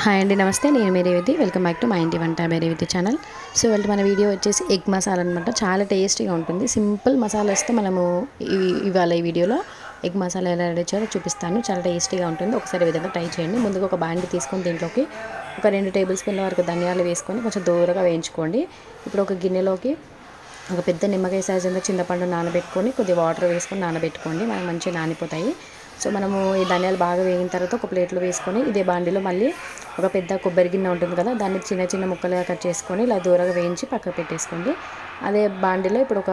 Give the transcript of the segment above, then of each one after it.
Hi అండి, నమస్తే. నేను మీ రేవతి. వెల్కమ్ బ్యాక్ టు మా ఇంటి వంట బై రేవతి ఛానల్. సో ఇవాళ మన వీడియో వచ్చేసి ఎగ్ మసాలా అనమాట. చాలా టేస్టీగా ఉంటుంది. సింపుల్ మసాలాస్తో మనము ఇవాళ ఈ వీడియోలో ఎగ్ మసాలా ఎలా రెడీ చేయాలో చూపిస్తాను. చాలా టేస్టీగా ఉంటుంది. ఒకసారి ఈ విధంగా ట్రై చేయండి. ముందుగా ఒక బాండి తీసుకొని దీంట్లోకి ఒక 2 టేబుల్ స్పూన్ల వరకు ధనియాలు వేసుకొని కొంచెం దూరగా వేయించుకోండి. ఇప్పుడు ఒక గిన్నెలోకి ఒక పెద్ద నిమ్మకాయ సైజ్ అంతా చింతపండు నానబెట్టుకొని కొద్దిగా వాటర్ వేసుకొని నానబెట్టుకోండి. మనకు మంచిగా నానిపోతాయి. సో మనము ఈ ధనియాలు బాగా వేగిన తర్వాత ఒక ప్లేట్లో వేసుకొని ఇదే బాండిలో మళ్ళీ ఒక పెద్ద కొబ్బరి గిన్నె ఉంటుంది కదా, దాన్ని చిన్న చిన్న ముక్కలుగా కట్ చేసుకొని ఇలా దూరంగా వేయించి పక్కకు పెట్టేసుకోండి. అదే బాండిలో ఇప్పుడు ఒక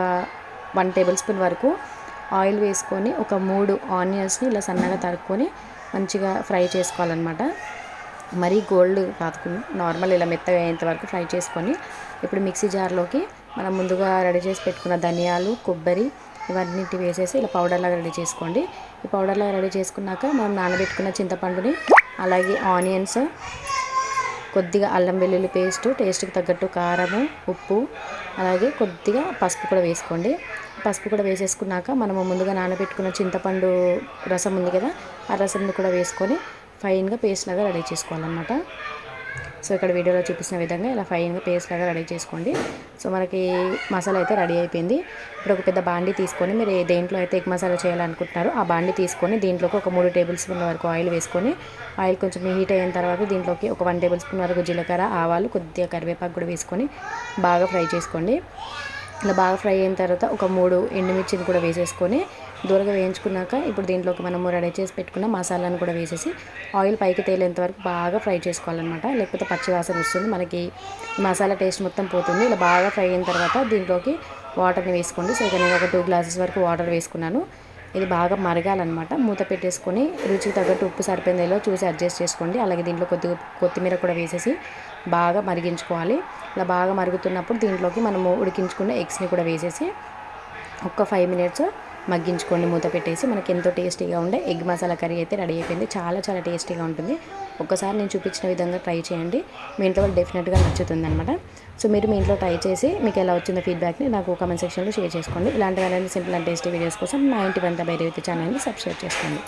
1 టేబుల్ స్పూన్ వరకు ఆయిల్ వేసుకొని ఒక 3 ఆనియన్స్ని ఇలా సన్నగా తరుక్కొని మంచిగా ఫ్రై చేసుకోవాలన్నమాట. మరీ గోల్డ్ కాకుండా నార్మల్ ఇలా మెత్తగా అయ్యేంత వరకు ఫ్రై చేసుకొని ఇప్పుడు మిక్సీ జార్లోకి మనం ముందుగా రెడీ చేసి పెట్టుకున్న ధనియాలు, కొబ్బరి ఇవన్నిటి వేసేసి ఇలా పౌడర్లాగా రెడీ చేసుకోండి. ఈ పౌడర్లాగా రెడీ చేసుకున్నాక మనం నానబెట్టుకున్న చింతపండుని, అలాగే ఆనియన్స్, కొద్దిగా అల్లం వెల్లుల్లి పేస్ట్, టేస్ట్కి తగ్గట్టు కారము, ఉప్పు, అలాగే కొద్దిగా పసుపు కూడా వేసుకోండి. పసుపు కూడా వేసేసుకున్నాక మనము ముందుగా నానబెట్టుకున్న చింతపండు రసం ఉంది కదా, ఆ రసంని కూడా వేసుకొని ఫైన్గా పేస్ట్ లాగా రెడీ చేసుకోవాలన్నమాట. సో ఇక్కడ వీడియోలో చూపించిన విధంగా ఇలా ఫైన్గా పేస్ట్ లాగా రెడీ చేసుకోండి. సో మనకి మసాలా అయితే రెడీ అయిపోయింది. ఇప్పుడు ఒక పెద్ద బాండి తీసుకొని మీరు దేంట్లో అయితే ఎగ్ మసాలా చేయాలనుకుంటున్నారో ఆ బాండి తీసుకొని దీంట్లోకి ఒక 3 టేబుల్ స్పూన్ల వరకు ఆయిల్ వేసుకొని ఆయిల్ కొంచెం హీట్ అయిన తర్వాత దీంట్లోకి ఒక 1 టేబుల్ స్పూన్ వరకు జీలకర్ర, ఆవాలు, కొద్దిగా కరివేపాకు కూడా వేసుకొని బాగా ఫ్రై చేసుకోండి. ఇలా బాగా ఫ్రై అయిన తర్వాత ఒక 3 ఎండుమిర్చిని కూడా వేసేసుకొని దూరగా వేయించుకున్నాక ఇప్పుడు దీంట్లోకి మనము రెడీ చేసి పెట్టుకున్న మసాలాను కూడా వేసేసి ఆయిల్ పైకి తేలేంత వరకు బాగా ఫ్రై చేసుకోవాలన్నమాట. లేకపోతే పచ్చివాసన వస్తుంది, మనకి మసాలా టేస్ట్ మొత్తం పోతుంది. ఇలా బాగా ఫ్రై అయిన తర్వాత దీంట్లోకి వాటర్ని వేసుకోండి. సో ఇక నేను ఒక 2 గ్లాసెస్ వరకు వాటర్ వేసుకున్నాను. ఇది బాగా మరగాలన్నమాట. మూత పెట్టేసుకొని రుచికి తగ్గట్టు ఉప్పు సరిపోయిందో చూసి అడ్జస్ట్ చేసుకోండి. అలాగే దీంట్లో కొద్దిగా కొత్తిమీర కూడా వేసేసి బాగా మరిగించుకోవాలి. ఇలా బాగా మరుగుతున్నప్పుడు దీంట్లోకి మనము ఉడికించుకున్న ఎగ్స్ని కూడా వేసేసి ఒక 5 మినిట్స్ మగ్గించుకోండి మూత పెట్టేసి. మనకి ఎంతో టేస్టీగా ఉండే ఎగ్ మసాలా కర్రీ అయితే రెడీ అయిపోయింది. చాలా చాలా టేస్టీగా ఉంటుంది. ఒక్కసారి నేను చూపించిన విధంగా ట్రై చేయండి. మీ ఇంట్లో వాళ్ళు డెఫినెట్గా నచ్చుతుంది అనమాట. సో మీరు మీ ఇంట్లో ట్రై చేసి మీకు ఎలా వచ్చిందో ఫీడ్బ్యాక్ని నాకు కామెంట్ సెక్షన్లో షేర్ చేసుకోండి. ఇలాంటి వాళ్ళని సింపుల్ అండ్ టేస్టీ వీడియోస్ కోసం మా ఇంటి వంట బై రేవతి ఛానల్ని సబ్స్క్రైబ్ చేసుకోండి.